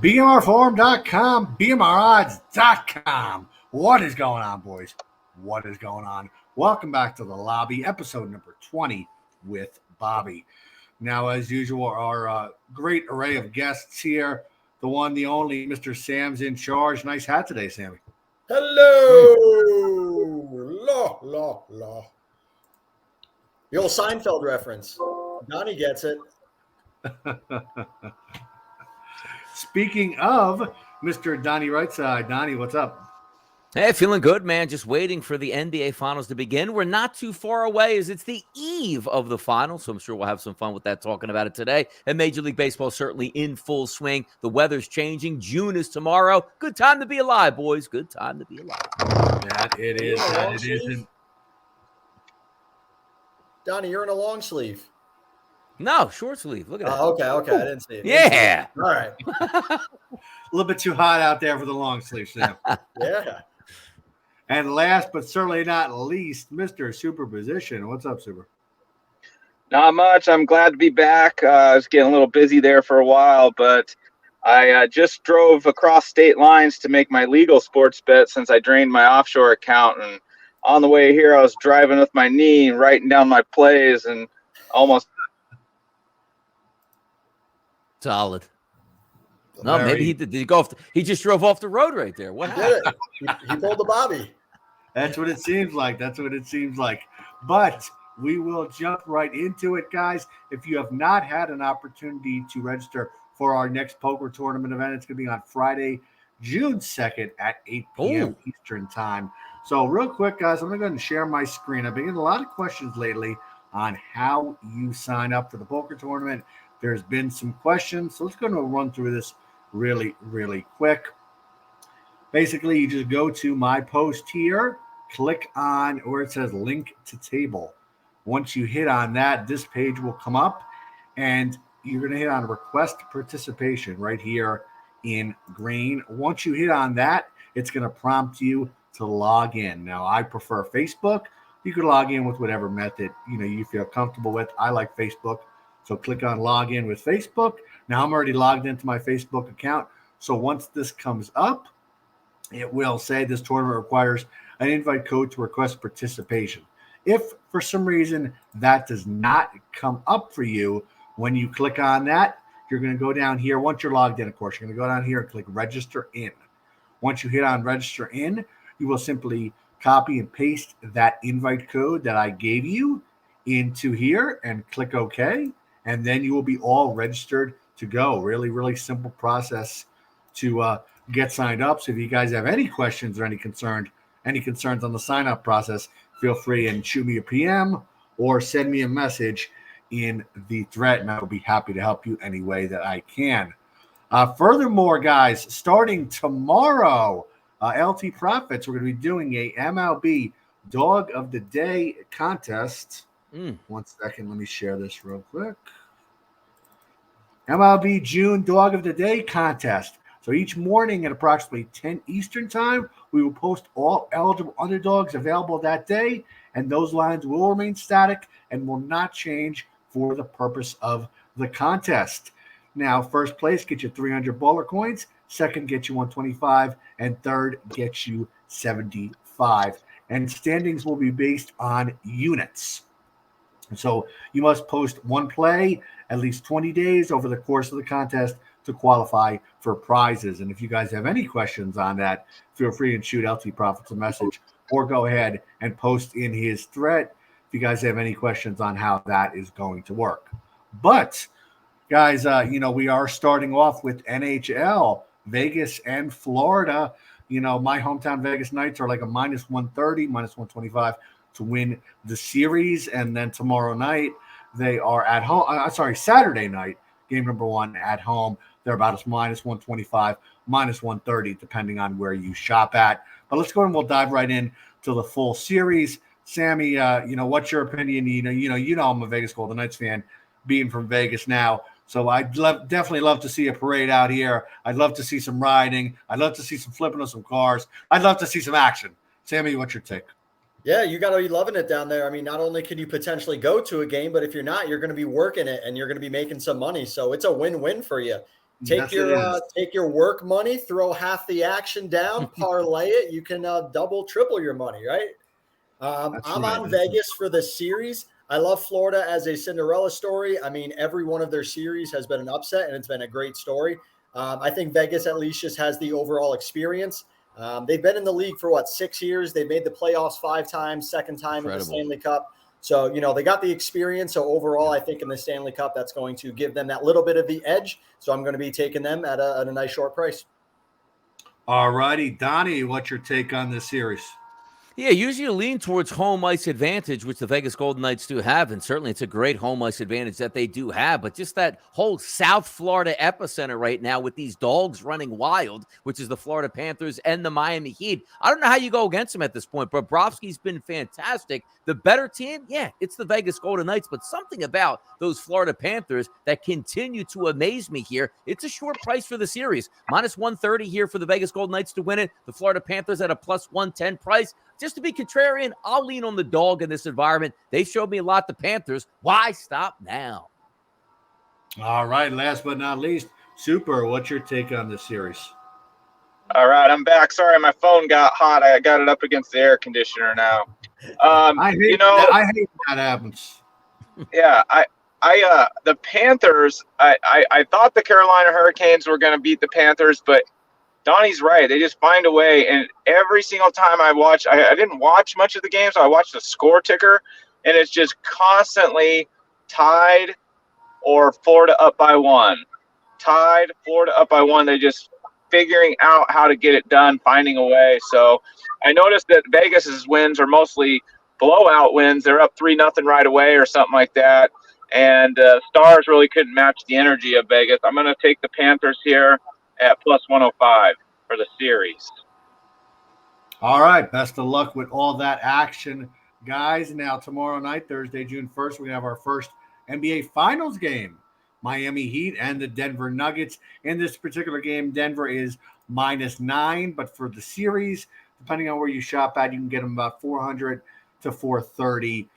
BMRforum.com, BMRodds.com. What is going on, boys? What is going on? Welcome back to the lobby, episode number 20 with Bobby. Now, as usual, our great array of guests here. The one, the only, Mr. Sam's in charge. Nice hat today, Sammy. Hello! La. The old Seinfeld reference. Donnie gets it. Speaking of Mr. Donnie Rightside, Donnie, what's up? Hey, feeling good, man. Just waiting for the NBA Finals to begin. We're not too far away as it's the eve of the Finals, so I'm sure we'll have some fun with that, talking about it today. And Major League Baseball certainly in full swing. The weather's changing. June is tomorrow. Good time to be alive, boys. Good time to be alive. That it is. That it is. Donnie, you're in a long sleeve. No, short sleeve. Look at that. Okay. I didn't see it. Yeah. All right. A little bit too hot out there for the long sleeve, Sam. Yeah. And last but certainly not least, Mr. Superposition. What's up, Super? Not much. I'm glad to be back. I was getting a little busy there for a while, but I just drove across state lines to make my legal sports bet since I drained my offshore account. And on the way here, I was driving with my knee and writing down my plays and almost. Solid. No, maybe he did he go off. He just drove off the road right there. What happened? He pulled the Bobby. That's what it seems like. But we will jump right into it, guys. If you have not had an opportunity to register for our next poker tournament event, it's going to be on Friday, June 2nd at 8 p.m. Eastern time. So real quick, guys, I'm going to go ahead and share my screen. I've been getting a lot of questions lately on how you sign up for the poker tournament. There's been some questions, so let's go and run through this really, really quick. Basically, you just go to my post here, click on where it says link to table. Once you hit on that, this page will come up, and you're going to hit on request participation right here in green. Once you hit on that, it's going to prompt you to log in. Now, I prefer Facebook. You could log in with whatever method you feel comfortable with. I like Facebook. So click on log in with Facebook. Now I'm already logged into my Facebook account. So once this comes up, it will say this tournament requires an invite code to request participation. If for some reason that does not come up for you, when you click on that, you're going to go down here. Once you're logged in, of course, you're going to go down here and click register in. Once you hit on register in, you will simply copy and paste that invite code that I gave you into here and click OK. And then you will be all registered to go. Really, really simple process to get signed up. So if you guys have any questions or any concerns on the sign up process, feel free and shoot me a PM or send me a message in the thread, and I will be happy to help you any way that I can. Furthermore, guys, starting tomorrow, LT Profits, we're going to be doing a MLB Dog of the Day contest. 1 second, let me share this real quick. MLB June Dog of the Day contest. So each morning at approximately 10 Eastern time, we will post all eligible underdogs available that day, and those lines will remain static and will not change for the purpose of the contest. Now, first place gets you 300 baller coins, second gets you 125, and third gets you 75. And standings will be based on units. So you must post one play at least 20 days over the course of the contest to qualify for prizes. And if you guys have any questions on that, feel free and shoot LT Profits a message or go ahead and post in his thread if you guys have any questions on how that is going to work. But, guys, we are starting off with NHL, Vegas and Florida. My hometown Vegas Knights are like a minus 130, minus 125 to win the series. And then tomorrow night, they are at home. Saturday night, game number 1 at home. They're about a minus 125, minus 130, depending on where you shop at. But let's go and we'll dive right in to the full series. Sammy, what's your opinion? I'm a Vegas Golden Knights fan, being from Vegas now. So I'd definitely love to see a parade out here. I'd love to see some riding. I'd love to see some flipping of some cars. I'd love to see some action. Sammy, what's your take? Yeah, you got to be loving it down there. I mean, not only can you potentially go to a game, but if you're not, you're going to be working it and you're going to be making some money. So it's a win-win for you. Take your work money, throw half the action down, parlay it. You can double, triple your money, right? I'm on Vegas for the series. I love Florida as a Cinderella story. I mean, every one of their series has been an upset, and it's been a great story. I think Vegas at least just has the overall experience. They've been in the league for 6 years. They've made the playoffs 5 times, second time in the Stanley Cup. So, they got the experience. So overall, I think in the Stanley Cup, that's going to give them that little bit of the edge. So I'm going to be taking them at a nice short price. All righty. Donnie, what's your take on this series? Yeah, usually you lean towards home ice advantage, which the Vegas Golden Knights do have, and certainly it's a great home ice advantage that they do have, but just that whole South Florida epicenter right now with these dogs running wild, which is the Florida Panthers and the Miami Heat. I don't know how you go against them at this point. Bobrovsky's been fantastic. The better team, yeah, it's the Vegas Golden Knights, but something about those Florida Panthers that continue to amaze me here. It's a short price for the series. Minus 130 here for the Vegas Golden Knights to win it. The Florida Panthers at a plus 110 price. Just to be contrarian, I'll lean on the dog in this environment. They showed me a lot, the Panthers. Why stop now? All right, last but not least, Super, what's your take on this series? All right, I'm back. Sorry, my phone got hot. I got it up against the air conditioner now. I hate that happens. Yeah, the Panthers, I thought the Carolina Hurricanes were going to beat the Panthers, but Donnie's right. They just find a way. And every single time I watch, I didn't watch much of the game, so I watched the score ticker, and it's just constantly tied or Florida up by 1. Tied, Florida up by 1. They just figuring out how to get it done, finding a way. So I noticed that Vegas's wins are mostly blowout wins. They're up 3-0 right away or something like that. And Stars really couldn't match the energy of Vegas. I'm going to take the Panthers here at plus 105 for the series. All right. Best of luck with all that action, guys. Now, tomorrow night, Thursday, June 1st, we have our first NBA Finals game. Miami Heat and the Denver Nuggets. In this particular game, Denver is -9, but for the series, depending on where you shop at, you can get them about 400 to 430.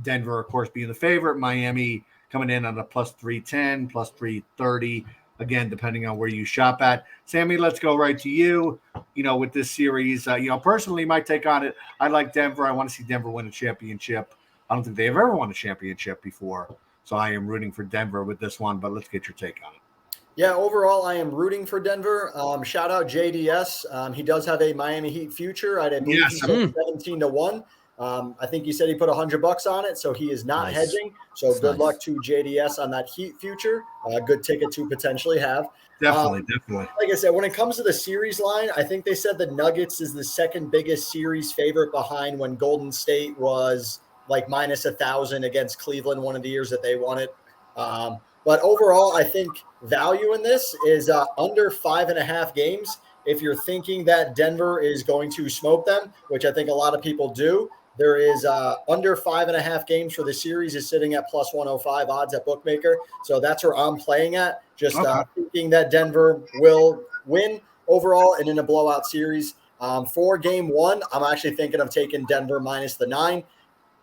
Denver, of course, being the favorite. Miami coming in on a plus 310, plus 330. Again, depending on where you shop at. Sammy, let's go right to you. With this series, personally, my take on it, I like Denver. I want to see Denver win a championship. I don't think they've ever won a championship before. So I am rooting for Denver with this one, but let's get your take on it. Yeah, overall, I am rooting for Denver. Shout out JDS. He does have a Miami Heat future. I believe he's 17-1. I think he said he put $100 on it, so he is not hedging. So good luck to JDS on that Heat future. Good ticket to potentially have. Definitely. Like I said, when it comes to the series line, I think they said the Nuggets is the second biggest series favorite behind when Golden State was like minus 1,000 against Cleveland one of the years that they won it. But overall, I think value in this is under 5.5 games. If you're thinking that Denver is going to smoke them, which I think a lot of people do, there is under 5.5 games for the series is sitting at plus 105 odds at Bookmaker. So that's where I'm playing at. Just thinking that Denver will win overall and in a blowout series. For game 1, I'm actually thinking of taking Denver minus the 9.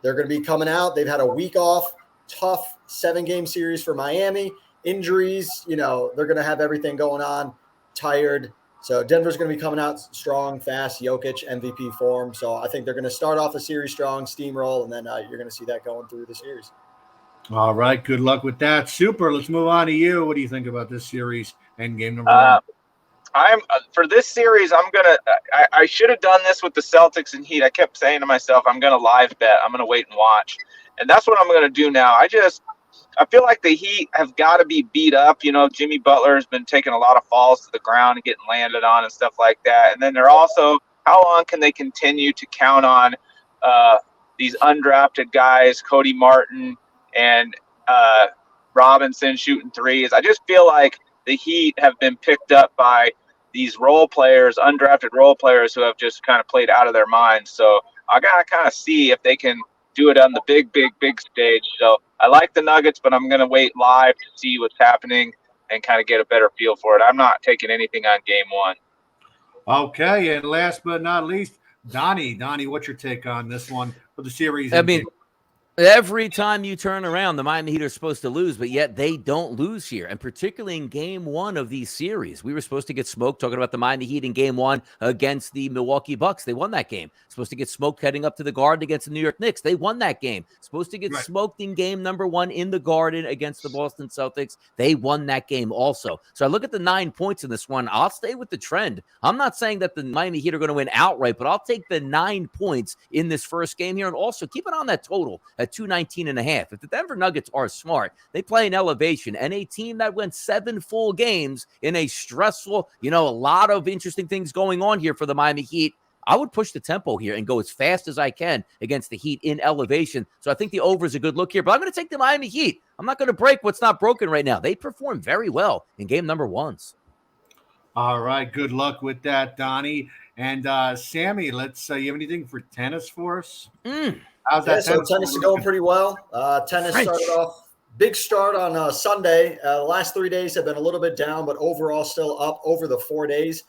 They're going to be coming out. They've had a week off, tough 7-game series for Miami. Injuries, they're going to have everything going on, tired. So Denver's going to be coming out strong, fast, Jokic, MVP form. So I think they're going to start off the series strong, steamroll, and then you're going to see that going through the series. All right. Good luck with that. Super. Let's move on to you. What do you think about this series and game number 1? For this series, I should have done this with the Celtics and Heat. I kept saying to myself, I'm going to live bet. I'm going to wait and watch. And that's what I'm going to do now. I feel like the Heat have got to be beat up. Jimmy Butler has been taking a lot of falls to the ground and getting landed on and stuff like that. And then they're also, how long can they continue to count on these undrafted guys, Cody Martin and Robinson shooting threes? I just feel like the Heat have been picked up by these role players, undrafted role players who have just kind of played out of their minds. So I got to kind of see if they can do it on the big stage. So I like the Nuggets, but I'm going to wait live to see what's happening and kind of get a better feel for it. I'm not taking anything on game 1. Okay, and last but not least, Donnie, what's your take on this one for the series? Every time you turn around, the Miami Heat are supposed to lose, but yet they don't lose here. And particularly in game one of these series, we were supposed to get smoked talking about the Miami Heat in game one against the Milwaukee Bucks. They won that game. Supposed to get smoked heading up to the Garden against the New York Knicks. They won that game. Supposed to get smoked in game number one in the Garden against the Boston Celtics. They won that game also. So I look at the 9 points in this one. I'll stay with the trend. I'm not saying that the Miami Heat are going to win outright, but I'll take the 9 points in this first game here. And also keep it on that total at 219.5. If the Denver Nuggets are smart, they play in elevation, and a team that went 7 full games in a stressful, a lot of interesting things going on here for the Miami Heat, I would push the tempo here and go as fast as I can against the Heat in elevation. So I think the over is a good look here, but I'm going to take the Miami Heat. I'm not going to break what's not broken right now. They performed very well in game number ones. All right. Good luck with that, Donnie. And Sammy, let's you have anything for tennis for us? How's that? So tennis is going pretty well. Tennis started off big start on Sunday. The last 3 days have been a little bit down, but overall still up over the 4 days.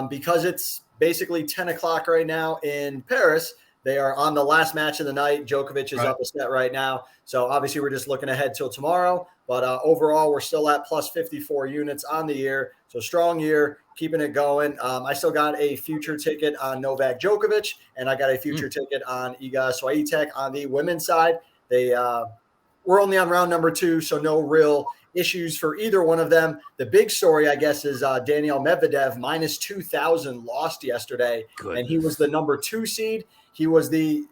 Because it's basically 10 o'clock right now in Paris, they are on the last match of the night. Djokovic is up a set right now. So obviously we're just looking ahead till tomorrow. But overall, we're still at plus 54 units on the year. So strong year, keeping it going. I still got a future ticket on Novak Djokovic, and I got a future ticket on Iga Swiatek on the women's side. We're only on round number 2, so no real issues for either one of them. The big story, I guess, is Daniil Medvedev, minus 2,000, lost yesterday. Goodness. And he was the number 2 seed. He was the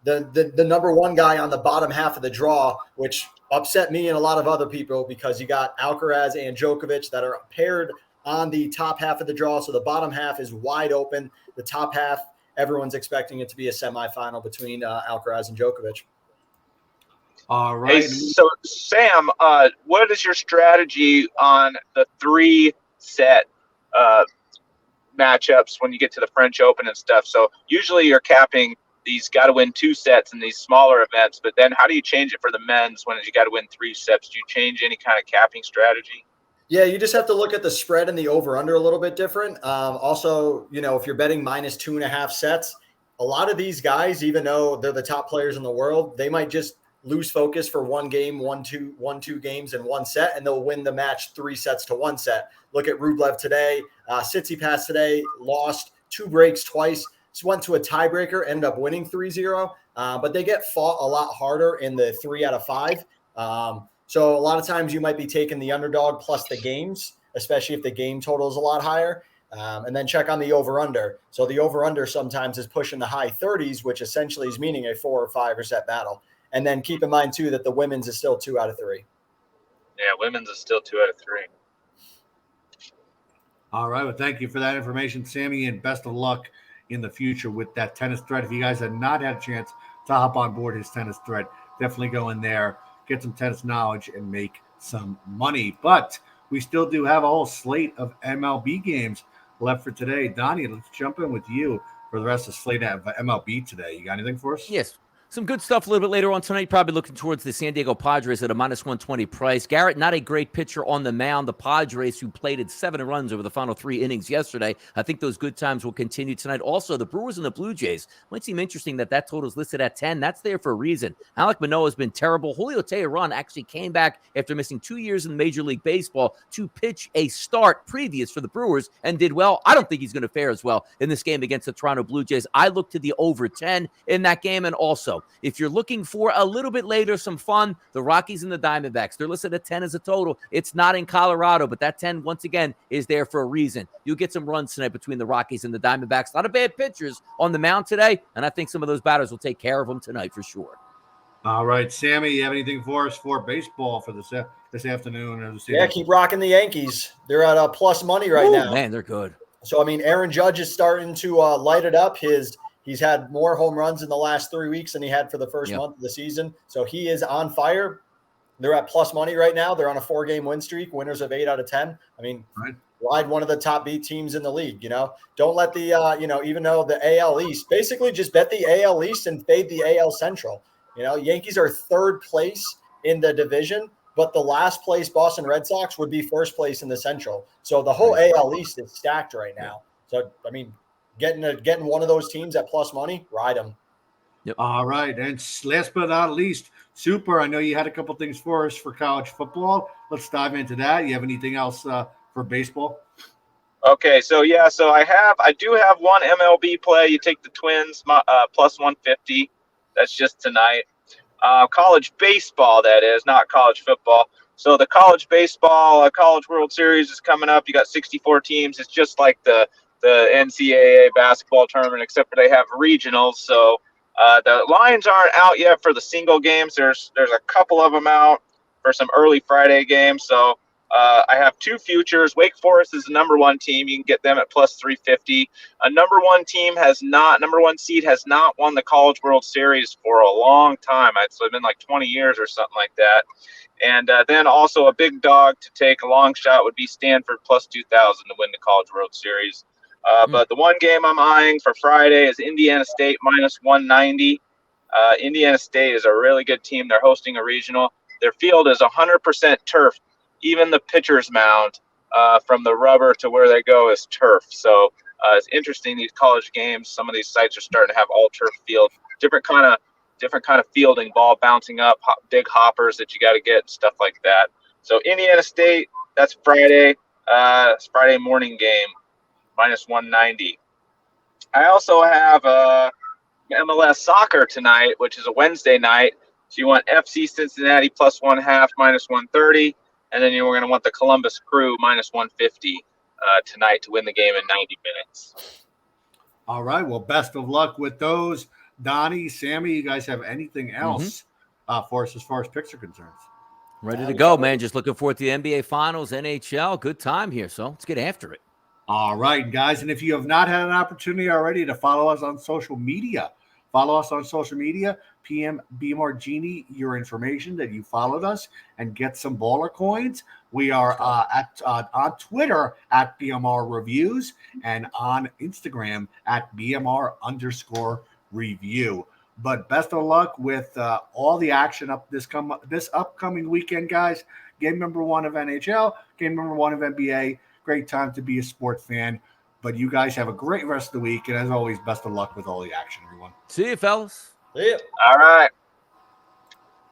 number 1 guy on the bottom half of the draw, which upset me and a lot of other people because you got Alcaraz and Djokovic that are paired on the top half of the draw. So the bottom half is wide open. The top half, everyone's expecting it to be a semifinal between Alcaraz and Djokovic. All right. Hey, so Sam, what is your strategy on the 3-set matchups when you get to the French Open and stuff? So usually you're capping these got to win 2 sets in these smaller events, but then how do you change it for the men's when you got to win 3 sets? Do you change any kind of capping strategy? Yeah, you just have to look at the spread and the over-under a little bit different. Also, if you're betting minus 2.5 sets, a lot of these guys, even though they're the top players in the world, they might just lose focus for one game, two games in 1 set, and they'll win the match 3 sets to 1 set. Look at Rublev today. Tsitsipas today lost 2 breaks twice. Just went to a tiebreaker, ended up winning 3-0. But they get fought a lot harder in the 3 out of 5. So a lot of times you might be taking the underdog plus the games, especially if the game total is a lot higher. And then check on the over-under. So the over-under sometimes is pushing the high 30s, which essentially is meaning a 4 or 5 set battle. And then keep in mind, too, that the women's is still 2 out of 3. Yeah, women's is still 2 out of 3. All right. Well, thank you for that information, Sammy, and best of luck in the future with that tennis thread. If you guys have not had a chance to hop on board his tennis thread, definitely go in there, get some tennis knowledge, and make some money. But we still do have a whole slate of MLB games left for today. Donnie, let's jump in with you for the rest of the slate of MLB today. You got anything for us? Yes. Some good stuff a little bit later on tonight. Probably looking towards the San Diego Padres at a minus 120 price. Garrett, not a great pitcher on the mound. The Padres, who plated 7 runs over the final 3 innings yesterday. I think those good times will continue tonight. Also, the Brewers and the Blue Jays. Might seem interesting that total is listed at 10. That's there for a reason. Alek Manoah has been terrible. Julio Teheran actually came back after missing 2 years in Major League Baseball to pitch a start previous for the Brewers and did well. I don't think he's going to fare as well in this game against the Toronto Blue Jays. I look to the over 10 in that game. And also, if you're looking for a little bit later, some fun, the Rockies and the Diamondbacks, they're listed at 10 as a total. It's not in Colorado, but that 10, once again, is there for a reason. You'll get some runs tonight between the Rockies and the Diamondbacks. A lot of bad pitchers on the mound today, and I think some of those batters will take care of them tonight for sure. All right, Sammy, you have anything for us for baseball for this afternoon? Or this evening? Keep rocking the Yankees. They're at plus money right now. Man, they're good. So, Aaron Judge is starting to light it up. He's had more home runs in the last 3 weeks than he had for the first month of the season. So he is on fire. They're at plus money right now. They're on a 4-game win streak, winners of 8 out of 10. Ride one of the top beat teams in the league, Don't let the, even though the AL East, basically just bet the AL East and fade the AL Central. Yankees are 3rd place in the division, but the last place Boston Red Sox would be 1st place in the Central. So the whole AL East is stacked right now. So, getting one of those teams at plus money, ride them. All right. And last but not least, Super, I know you had a couple things for us for college football. Let's dive into that. You have anything else for baseball? Okay, so I do have one MLB play. You take the Twins plus 150. That's just tonight. College baseball, that is, not college football. So the college baseball, College World Series is coming up. You got 64 teams. It's just like the NCAA basketball tournament, except for they have regionals. So the lines aren't out yet for the single games. There's a couple of them out for some early Friday games. So I have two futures. Wake Forest is the number one team. You can get them at plus 350. A number one seed has not won the College World Series for a long time. It's been like 20 years or something like that. And then also a big dog to take a long shot would be Stanford plus 2,000 to win the College World Series. But the one game I'm eyeing for Friday is Indiana State minus 190. Indiana State is a really good team. They're hosting a regional. Their field is 100% turf. Even the pitcher's mound, from the rubber to where they go, is turf. So it's interesting, these college games. Some of these sites are starting to have all turf field, different kind of fielding, ball bouncing up, big hoppers that you got to get, and stuff like that. So Indiana State, that's Friday. It's Friday morning game, minus 190. I also have MLS soccer tonight, which is a Wednesday night. So you want FC Cincinnati plus 1/2, minus 130. And then you're going to want the Columbus Crew minus 150 tonight to win the game in 90 minutes. All right. Well, best of luck with those. Donnie, Sammy, you guys have anything else for us as far as picks are concerned? Ready to go, man. Just looking forward to the NBA Finals, NHL. Good time here, so let's get after it. All right, guys. And if you have not had an opportunity already to follow us on social media, PM BMR your information that you followed us and get some baller coins. We are on Twitter at BMR Reviews and on Instagram at BMR_review. But best of luck with all the action up this upcoming weekend, guys. Game number 1 of NHL, game number 1 of NBA. Great time to be a sports fan. But you guys have a great rest of the week. And as always, best of luck with all the action, everyone. See you, fellas. Yeah. All right.